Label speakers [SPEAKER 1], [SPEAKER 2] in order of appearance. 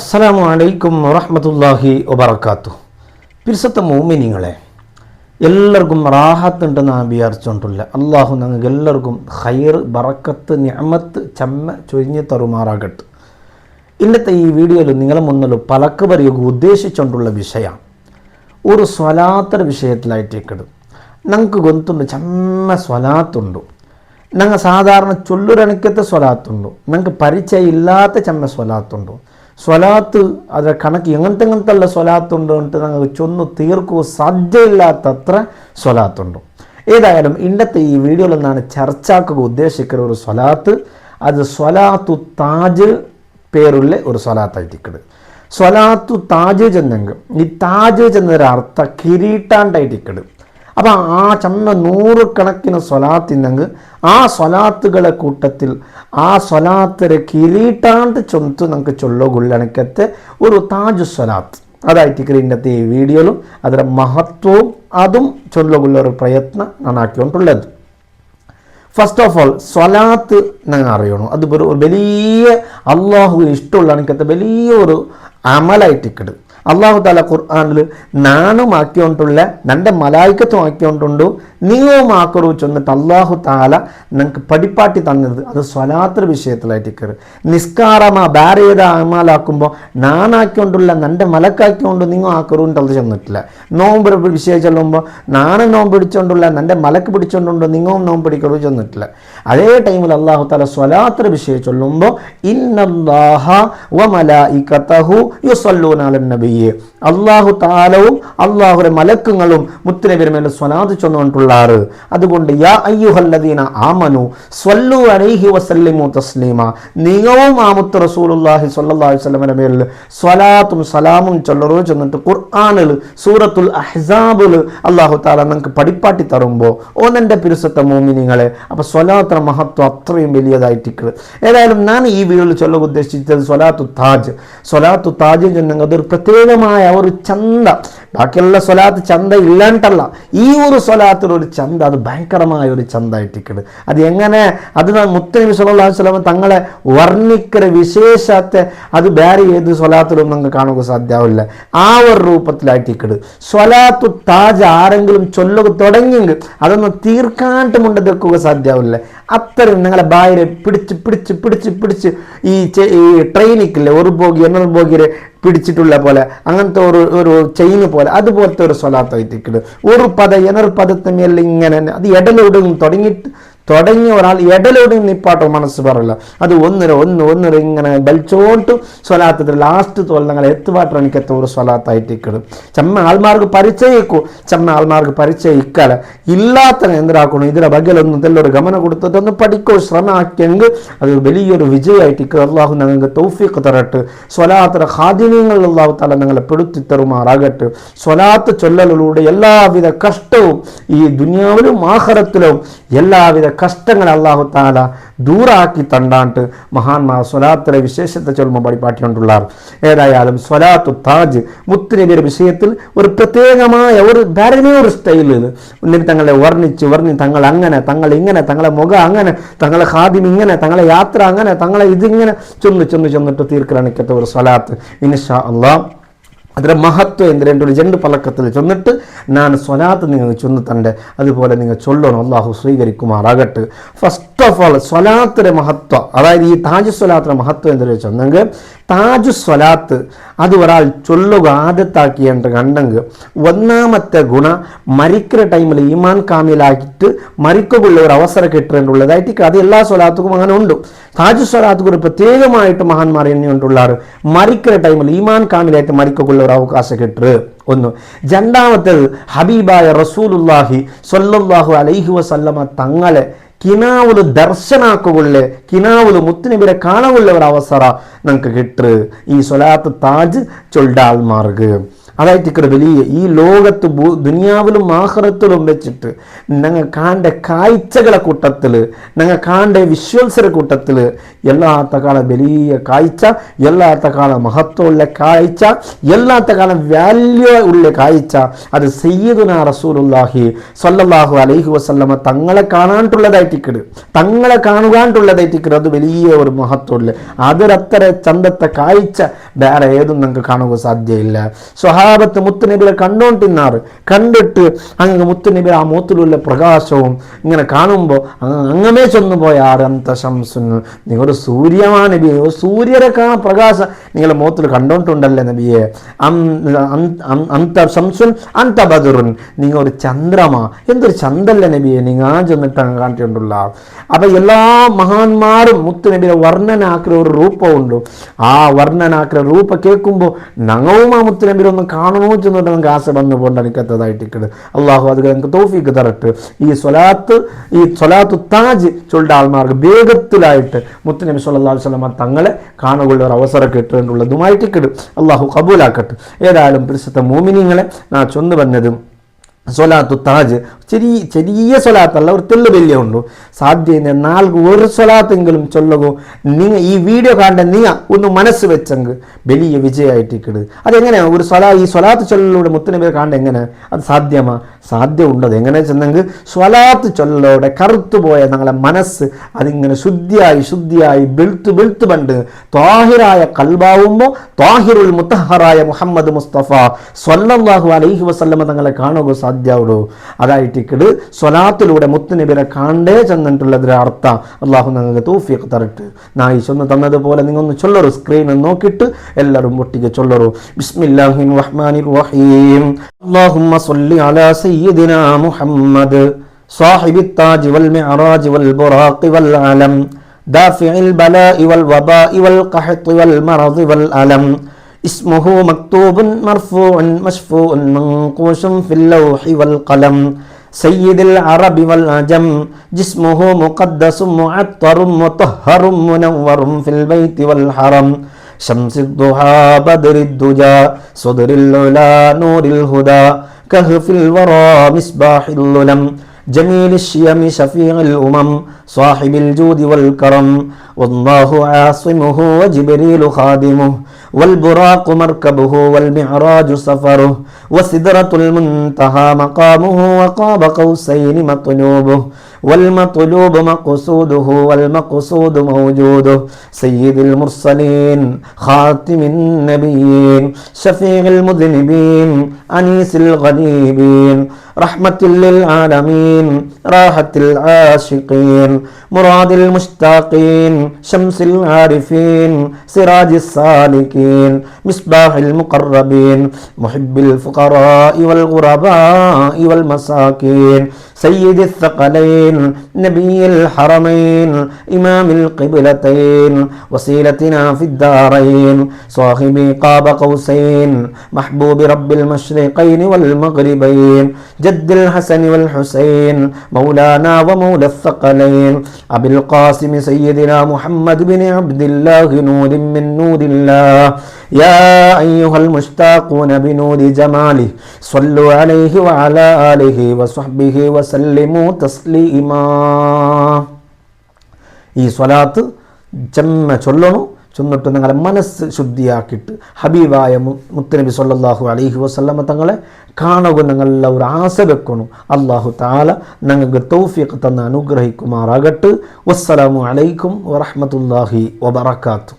[SPEAKER 1] അസ്സലാമു അലൈക്കും വറഹ്മത്തുള്ളാഹി വബറകാതുഹു. പിരിസത്ത മോമിനിങ്ങളെ, എല്ലാവർക്കും റാഹത്തുണ്ടെന്ന് വിചാരിച്ചുകൊണ്ടില്ല. അള്ളാഹു ഞങ്ങൾക്ക് എല്ലാവർക്കും ഖൈർ, ബറക്കത്ത്, നിഅമത്ത് ചമ്മ ചൊരിഞ്ഞ് തരുമാറാകട്ടെ. ഇന്നത്തെ ഈ വീഡിയോയിൽ നിങ്ങളെ മുന്നിൽ പലക്ക് പറയുക ഉദ്ദേശിച്ചുകൊണ്ടുള്ള വിഷയമാണ് ഒരു സ്വലാത്തര വിഷയത്തിലായിട്ടേക്കത്. ഞങ്ങൾക്ക് ഗൊന്തുണ്ട് ചമ്മ സ്വലാത്തുണ്ടു. ഞങ്ങൾ സാധാരണ ചൊല്ലുരണിക്കത്തെ സ്വലാത്തുണ്ടു, ഞങ്ങൾക്ക് പരിചയം ഇല്ലാത്ത ചമ്മ സ്വലാത്തുണ്ടു. സ്വലാത്ത് അതിൻ്റെ കണക്ക് എങ്ങനത്തെ സ്വലാത്തുണ്ട് എന്നിട്ട് ഞങ്ങൾക്ക് ചൊന്നു തീർക്കുക സാധ്യമില്ലാത്തത്ര സ്വലാത്തുണ്ട്. ഏതായാലും ഇന്നത്തെ ഈ വീഡിയോയിൽ നിന്നാണ് ചർച്ചാക്കുക ഉദ്ദേശിക്കുന്ന ഒരു സ്വലാത്ത്. അത് സ്വലാത്തു താജ് പേരുള്ള ഒരു സ്വലാത്തായിട്ടിക്കത്. സ്വലാത്തു താജ് ചെന്നെങ്കിൽ ഈ താജ് ചെന്നൊരു അർത്ഥ കിരീട്ടാണ്ടായിട്ടിക്കത്. അപ്പം ആ ചമ്മ നൂറുകണക്കിന് സ്വലാത്തിനെങ്കിൽ ആ സ്വലാത്തുകളെ കൂട്ടത്തിൽ ആ സ്വലാത്തിരെ കിരീട്ടാണ്ട് ചൊന്ത് നമുക്ക് ചൊല്ലുകൊള്ളണക്കത്തെ ഒരു താജ് സ്വലാത്ത് അതായിട്ട് ഇന്നത്തെ ഈ വീഡിയോയിലും അതിൻ്റെ മഹത്വവും അതും ചൊല്ലുകൊള്ള ഒരു പ്രയത്നം ഞാൻ ആക്കിക്കൊണ്ടുള്ളത്. ഫസ്റ്റ് ഓഫ് ഓൾ സ്വലാത്ത് ഞങ്ങൾ അറിയണം. അത് ഒരു വലിയ അള്ളാഹു ഇഷ്ടമുള്ള എനിക്കത്തെ വലിയൊരു അമലായിട്ടിക്കട്. അള്ളാഹു താല ഖുർആനിൽ നാനും ആക്കിക്കൊണ്ടുള്ള നൻ്റെ മലായിക്കത്തും ആക്കിക്കൊണ്ടുണ്ടു നീയും ആക്കറു ചെന്നിട്ട് അള്ളാഹു താല ഞങ്ങൾക്ക് പടിപ്പാട്ടി തന്നത് അത് സ്വലാത്ര വിഷയത്തിലായിട്ട് കയറി. നിസ്കാരമാ വേറെ ഏതാ അമാലാക്കുമ്പോൾ നാനാക്കിക്കൊണ്ടുള്ള നൻ്റെ മലക്കാക്കിക്കൊണ്ട് നിങ്ങൾ ആക്കറുണ്ട് അത് ചെന്നിട്ടില്ല. നോമ്പ് വിഷയം ചെല്ലുമ്പോൾ നാനും നോമ്പ് പിടിച്ചുകൊണ്ടുള്ള നൻ്റെ മലക്ക് പിടിച്ചുകൊണ്ടുണ്ടോ നിങ്ങളും നോമ്പ് പിടിക്കറു ചെന്നിട്ടില്ല. അതേ ടൈമിൽ അള്ളാഹു താല സ്വലാത്ര വിഷയം ചൊല്ലുമ്പോൾ ഇന്നല്ലാഹ വ മലായികതഹു യുസല്ലൂന അലൻ നബി, അള്ളാഹു താലവും അള്ളാഹുരെ മലക്കുകളും മുത്തുനബിയുടെ മേൽ സ്വലാത്ത് ചൊന്നുകൊണ്ടുള്ളാറ്. അതുകൊണ്ട് യാ അയ്യുഹല്ലദീന ആമനു സ്വല്ലു അലൈഹി വസല്ലിമു തസ്ലീമ, നിങ്ങളും ആ മുത്ത് റസൂലുള്ളാഹി സ്വല്ലല്ലാഹു അലൈഹി വസല്ലമയുടെ മേൽ സ്വലാത്തും സലാമും ചൊല്ലറോ ചെന്നിട്ട് ഖുർആനിൽ സൂറത്തുൽ അഹ്സാബിൽ അള്ളാഹു താല നമുക്ക് പടിപ്പാട്ടി തരുമ്പോൾ ഓന്നെൻ്റെ പിരുസത്തെ മോമിനിങ്ങളെ, അപ്പോൾ സ്വലാത്തിൻ്റെ മഹത്വം അത്രയും വലിയതായിട്ടിരിക്കുന്നത്. ഏതായാലും ഞാൻ ഈ വീഡിയോയിൽ ചൊല്ലാൻ ഉദ്ദേശിച്ചത് സ്വലാത്തു താജ്. സ്വലാത്തു താജ് ചെന്നെങ്കിൽ അതൊരു പ്രത്യേകമായ ഒരു ചന്ത. ബാക്കിയുള്ള സ്വലാത്ത് ചന്ത ഇല്ലാണ്ടല്ല, ഈ ഒരു സ്വലാത്തിൻ്റെ ഒരു ചന്ത അത് ഭയങ്കരമായ ഒരു ചന്തായിട്ടിരിക്കുന്നത്. അത് എങ്ങനെ അത് മുത്തനബി സല്ലല്ലാഹു അലൈഹി വസല്ലം തങ്ങളെ വർണ്ണിക്കുന്ന വിശേഷത്തെ അത് വേറെ ഏത് സ്വലാത്തിലും നമുക്ക് കാണുക സാധ്യമാവില്ല. ആ ഒരു രൂപത്തിലായിട്ടിരിക്കുന്നത്. സ്വലാത്തു താജ് ആരെങ്കിലും ചൊല്ലുക തുടങ്ങിയെങ്കിൽ അതൊന്ന് തീർക്കാണ്ട് മുണ്ടെടുക്കുക സാധ്യമാവില്ല. അത്രയും നിങ്ങളെ ബായിരെ പിടിച്ച് പിടിച്ച് പിടിച്ച് പിടിച്ച് ഈ ട്രെയിനിക്കില്ലേ ഒരു ബോഗി എന്നൊരു ബോഗിയെ പിടിച്ചിട്ടുള്ള പോലെ അങ്ങനത്തെ ഒരു ചെയിന് പോലെ അതുപോലത്തെ ഒരു സ്വലാത്തായിട്ടിരിക്കുന്നത്. ഒരു പദ എനർ പദത്തെ ഇങ്ങനെ അത് ഇടലോടും തുടങ്ങിയ ഒരാൾ ഇടലോടും നിപ്പാട്ടോ മനസ്സ് പറയില്ല. അത് ഒന്നര ഇങ്ങനെ ബലിച്ചോട്ട് സ്വലാത്തത്തിൽ ലാസ്റ്റ് തോൽ ഞങ്ങൾ എത്തുപാട്ട് എനിക്കെത്ത ഒരു സ്വലാത്തായിട്ടിരിക്കുന്നത്. ചമ്മ ആൾമാർക്ക് പരിചയിക്കൂ, ചമ്മ ആൾമാർക്ക് പരിചയിക്കാല ഇല്ലാത്ത എന്തിനാക്കണം ഇതിലെ ബഗലൊന്നും ഇതെല്ലൊരു ഗമനം കൊടുത്തിട്ടൊന്ന് പഠിക്കോ ശ്രമ ആക്കിയെങ്കിൽ അത് വലിയൊരു വിജയമായിട്ടിരിക്കുക. അള്ളാഹു ഞങ്ങൾക്ക് തൗഫീഖ് തരട്ടെ. സ്വലാത്തിൻ്റെ ഖാദിമീങ്ങൾ അള്ളാഹു താല ഞങ്ങളെ പെടുത്തി തരുമാറാകട്ടെ. സ്വലാത്ത് ചൊല്ലലിലൂടെ എല്ലാവിധ കഷ്ടവും ഈ ദുനിയാവിലും ആഖിറത്തിലും എല്ലാവിധ കഷ്ടങ്ങൾ അള്ളാഹു താല ദൂറാക്കി തണ്ടാണ്ട് മഹാന്മാർ സ്വലാത്തിലെ വിശേഷത്തെ ചൊല്ലുമ്പോൾ പടിപ്പാട്ടിക്കൊണ്ടുള്ളാർ. ഏതായാലും സ്വലാത്തു താജ് മുത്തുനബിയുടെ വിഷയത്തിൽ ഒരു പ്രത്യേകമായ ഒരു ധാരണ ഒരു സ്റ്റൈലിൽ എന്നിട്ട് തങ്ങളെ വർണ്ണിച്ച് തങ്ങൾ അങ്ങനെ തങ്ങൾ ഇങ്ങനെ തങ്ങളെ മുഖം അങ്ങനെ തങ്ങളെ ഖാദിം ഇങ്ങനെ തങ്ങളെ യാത്ര അങ്ങനെ തങ്ങളെ ഇതിങ്ങനെ ചൊന്നിട്ട് തീർക്കലണിക്കത്ത ഒരു സ്വലാത്ത് ഇൻഷാ അല്ലാഹ്. അതിൻ്റെ മഹത്വം എന്തിൻ്റെ ഒരു ജണ്ട് പലക്കത്തിൽ ചൊന്നിട്ട് ഞാൻ സ്വലാത്ത് നിങ്ങൾ ചൊന്ന് തൻ്റെ അതുപോലെ നിങ്ങൾ ചൊല്ലണം. അള്ളാഹു സ്വീകരിക്കുമാറാകട്ടെ. ഫസ്റ്റ് ഓഫ് ഓൾ സ്വലാത്തിൻ്റെ മഹത്വം, അതായത് ഈ താജ് സ്വലാത്തിൻ്റെ മഹത്വം എന്തെന്ന് വെച്ചെന്നെങ്കിൽ താജ് സ്വലാത്ത് അത് ഒരാൾ ചൊല്ലുക ആദ്യത്താക്കിയിട്ട് കണ്ടെങ്കിൽ ഒന്നാമത്തെ ഗുണ മരിക്കുന്ന ടൈമിൽ ഈമാൻ കാമിലാക്കിയിട്ട് മരിക്കുള്ള ഒരു അവസരം കിട്ടേണ്ടുള്ളതായിട്ട് അത് എല്ലാ സ്വലാത്തുക്കും അങ്ങനെ ഉണ്ട്. താജ് സ്വലാത്തുക്ക് ഒരു പ്രത്യേകമായിട്ട് മഹാന്മാർ എണ്ണിക്കൊണ്ടുള്ളാറ് മരിക്കുന്ന ടൈമിൽ ഈമാൻ കാമിലായിട്ട് മരിക്കുള്ള ഒരു അവകാശം കിട്ടരുത് ഒന്ന്. രണ്ടാമത്തേത് ഹബീബായ റസൂലുള്ളാഹി സ്വല്ലല്ലാഹു അലൈഹി വസല്ലമ തങ്ങളെ കിനാവുല് ദർശനാക്കുകൊള്ളേ കിനാവുല് മുത്തുനബിയുടെ കാണുള്ള ഒരു അവസര നമുക്ക് കിട്ടു ഈ സ്വലാത്ത് താജ് ചൊല്ലാൾമാർക്ക്. അതായിട്ട് വലിയ ഈ ലോകത്ത് ദുനിയാവിലും ആഖിറത്തിലും വെച്ചിട്ട് ഞങ്ങൾ കാണേണ്ട കാഴ്ചകളെ കൂട്ടത്തിൽ, ഞങ്ങൾ കാണേണ്ട വിഷ്വൽസിന്റെ കൂട്ടത്തിൽ എല്ലാത്ത കാലം വലിയ കാഴ്ച, എല്ലാത്ത കാലം മഹത്വമുള്ള കാഴ്ച, എല്ലാത്ത കാലം വാല്യൂ ഉള്ള കാഴ്ച അത് സയ്യിദുനാ റസൂലുള്ളാഹി സ്വല്ലല്ലാഹു അലൈഹി വസല്ലമ തങ്ങളെ കാണാണ്ടുള്ളതായിട്ടിക്കട്, തങ്ങളെ കാണുകാണ്ടുള്ളതായിട്ടിക്കട്. അത് വലിയ ഒരു മഹത്വമുള്ള അതിരത്ര ചന്തത്തെ കാഴ്ച വേറെ ഏതും നിങ്ങൾക്ക് കാണുക സാധ്യമില്ല. സ്വഹാബത്ത് മുത്തുനബിയെ കണ്ടോണ്ടിരുന്നാറ്. കണ്ടിട്ട് അങ്ങ് മുത്തുനബി ആ മൂത്തിലുള്ള പ്രകാശവും ഇങ്ങനെ കാണുമ്പോൾ അങ്ങമേ ചെന്നു പോയ ആരന്ത ശംസുൻ, നിങ്ങളൊരു സൂര്യമാ നബിയെ, ഒരു സൂര്യരെ കാണാൻ പ്രകാശം നിങ്ങളുടെ മുഖത്തിൽ കണ്ടോണ്ടുണ്ടല്ലേ നബിയെ. അന്ത ശംസുൻ അന്ത ബദറുൻ, നിങ്ങൾ ഒരു ചന്ദ്രമാ, എന്തൊരു ചന്തല്ലേ നബിയെ നിങ്ങൾ ആ ചെന്നിട്ടാണ് കാണിച്ചിട്ടുള്ള. അപ്പൊ എല്ലാ മഹാന്മാരും മുത്തുനബിയെ വർണ്ണനാക്കുന്ന ഒരു രൂപമുണ്ട്. ആ വർണ്ണനാക്കുന്ന രൂപ കേൾക്കുമ്പോൾ ഞങ്ങളും ആ മുത്തുനബിയിലൊന്നും കാണണോ ചെന്നിട്ട് നമുക്ക് ആശ വന്നു പോകണ്ടെനിക്കത്തതായിട്ടിക്കട്. അള്ളാഹു അത് ഞങ്ങൾക്ക് തൗഫീക്ക് തരട്ടെ. ഈ സ്വലാത്തു താജ് ചൊല്ലുന്ന ആൾമാർക്ക് വേഗത്തിലായിട്ട് മുത്തുനബി സ്വല്ലല്ലാഹു അലൈഹി വസല്ലം തങ്ങളെ കാണുകയുള്ള ഒരു അവസരം കിട്ടുന്നുള്ളതുമായിട്ടിക്കട്. അള്ളാഹു കബൂലാക്കട്ടെ. ഏതായാലും പരിശുദ്ധ മോമിനിങ്ങളെ ഞാൻ ചൊന്നു വന്നതും സ്വലാത്തു താജ് ചെറിയ സ്വലാത്തല്ല, ഒരു തെല്ല് വലിയ ഉള്ളൂ. സാധ്യത നാൾക്ക് ഒരു സ്വലാത്തെങ്കിലും ചൊല്ലുകോ. നിങ്ങൾ ഈ വീഡിയോ കാണേണ്ട നിങ്ങൾ ഒന്ന് മനസ്സ് വെച്ചെങ്കിൽ വലിയ വിജയമായിട്ടിക്കട്. അതെങ്ങനെയാണ് ഒരു ഈ സ്വലാത്ത് ചൊല്ലിലൂടെ മുത്തുനബിയെ കാണേണ്ട എങ്ങനെ അത് സാധ്യമാ? സാധ്യം ഉണ്ടത് എങ്ങനെ ചെന്നെങ്കിൽ സ്വലാത്ത് ചൊല്ലിലൂടെ കറുത്തുപോയ ഞങ്ങളെ മനസ്സ് അതിങ്ങനെ ശുദ്ധിയായി വെളുത്ത് പണ്ട് ത്വാഹിറായ കൽബാവുമ്പോൾ ത്വാഹിറുൽ മുത്തഹറായ മുഹമ്മദ് മുസ്തഫ സ്വല്ലല്ലാഹു അലൈഹി വസല്ലമ തങ്ങളെ കാണുക സാധ്യമാവുള്ളൂ. അതായിട്ടിക്കട് സ്വലാത്തിലൂടെ മുത്തുനബിയെ കാണേ ചെന്നിട്ടുള്ളതിന്റെ അർത്ഥം. അള്ളാഹു നിങ്ങൾക്ക് തൗഫീഖ് തരട്ടെ. നായി ചൊന്ന് തന്നതുപോലെ നിങ്ങൾ ഒന്ന് ചൊല്ലറു, സ്ക്രീനിൽ നോക്കിയിട്ട് എല്ലാവരും ഒട്ടിക്ക് ചൊല്ലറു. ബിസ്മില്ലാഹിർ റഹ്മാനിർ റഹീം. അല്ലാഹുമ്മ സ്വല്ലി അലാ സയ്യിദിനാ മുഹമ്മദ് സാഹിബിത് താജ് വൽ മിഅറാജ് വൽ ബുറാഖ് വൽ അലം ദാഫിഇൽ ബലാഇ വൽ വബാഇ വൽ ഖഹ്ത് വൽ മറദ് വൽ അലം اسمه مكتوب مرفوع مشفوع منقوش في اللوح والقلم سيد العرب والعجم جسمه مقدس معطر مطهر منور في البيت والحرم شمس الضحى بدر الدجى صدر العلا نور الهدى كهف الورى مصباح الظلم جميل الشيم شفيع الأمم صاحب الجود والكرم والله عاصمه وجبريل خادمه والبراق مركبه والمعراج سفره وسدرة المنتهى مقامه وقاب قوسين مطلوبه والمطلوب مقصوده والمقصود موجوده سيد المرسلين خاتم النبيين شفيع المذنبين أنيس الغريبين رحمة للعالمين راحة العاشقين مراد المشتاقين شمس العارفين سراج السالكين مصباح المقربين محب الفقراء والغرباء والمساكين سيد الثقلين نبي الحرمين إمام القبلتين وسيلتنا في الدارين صاحب قاب قوسين محبوب رب المشرقين والمغربين جد الحسن والحسين مولانا ومولى الثقلين أبي القاسم سيدنا محمد بن عبد الله نور من نور الله يا أيها المشتاقون بنور جماله صلوا عليه وعلى آله وصحبه وسلموا تسليما. ഈ സ്വലാത്ത് ചെമ്മ ചൊല്ലണു. ചൊന്നിട്ട് നിങ്ങളെ മനസ്സ് ശുദ്ധിയാക്കിയിട്ട് ഹബീബായ മുത്തുനബി സ്വല്ലല്ലാഹു അലൈഹി വസല്ലമ തങ്ങളെ കാണുക നിങ്ങളുടെ ഒരു ആശ വെക്കണം. അല്ലാഹു തആല നിങ്ങൾക്ക് തൗഫീഖ് തന്ന് അനുഗ്രഹിക്കുമാറാകട്ടെ. വസ്സലാമു അലൈക്കും വറഹ്മത്തുള്ളാഹി വബറകാതുഹു.